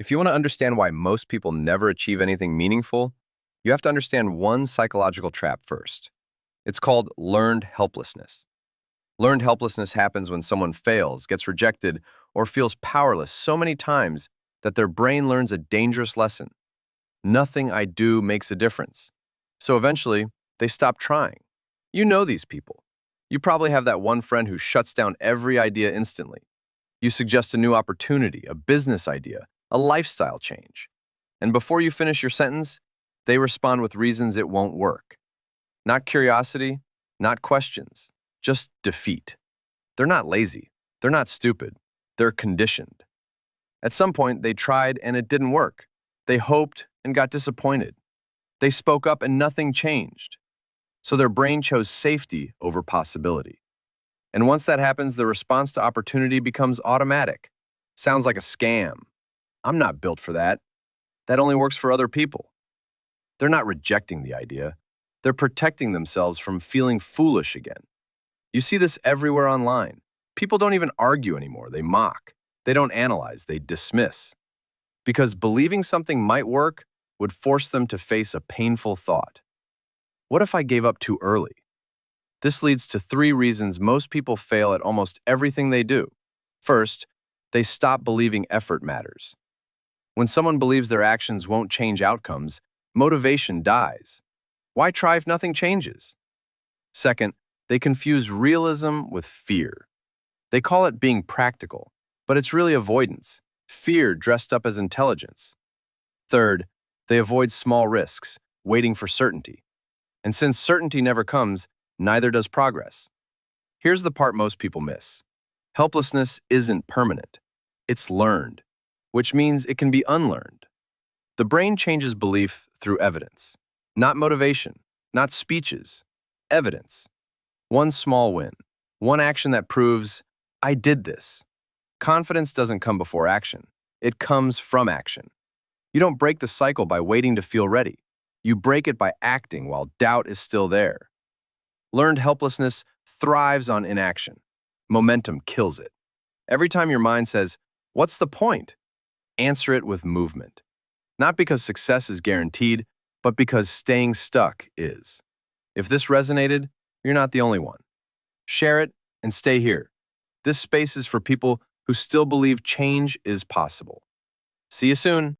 If you want to understand why most people never achieve anything meaningful, you have to understand one psychological trap first. It's called learned helplessness. Learned helplessness happens when someone fails, gets rejected, or feels powerless so many times that their brain learns a dangerous lesson. Nothing I do makes a difference. So eventually, they stop trying. You know these people. You probably have that one friend who shuts down every idea instantly. You suggest a new opportunity, a business idea, a lifestyle change. And before you finish your sentence, they respond with reasons it won't work. Not curiosity, not questions, just defeat. They're not lazy. They're not stupid. They're conditioned. At some point, they tried and it didn't work. They hoped and got disappointed. They spoke up and nothing changed. So their brain chose safety over possibility. And once that happens, the response to opportunity becomes automatic. Sounds like a scam. I'm not built for that. That only works for other people. They're not rejecting the idea. They're protecting themselves from feeling foolish again. You see this everywhere online. People don't even argue anymore. They mock. They don't analyze. They dismiss. Because believing something might work would force them to face a painful thought. What if I gave up too early? This leads to 3 reasons most people fail at almost everything they do. First, they stop believing effort matters. When someone believes their actions won't change outcomes, motivation dies. Why try if nothing changes? Second, they confuse realism with fear. They call it being practical, but it's really avoidance, fear dressed up as intelligence. Third, they avoid small risks, waiting for certainty. And since certainty never comes, neither does progress. Here's the part most people miss. Helplessness isn't permanent. It's learned, which means it can be unlearned. The brain changes belief through evidence, not motivation, not speeches, evidence. One small win, one action that proves, I did this. Confidence doesn't come before action. It comes from action. You don't break the cycle by waiting to feel ready. You break it by acting while doubt is still there. Learned helplessness thrives on inaction. Momentum kills it. Every time your mind says, what's the point? Answer it with movement. Not because success is guaranteed, but because staying stuck is. If this resonated, you're not the only one. Share it and stay here. This space is for people who still believe change is possible. See you soon.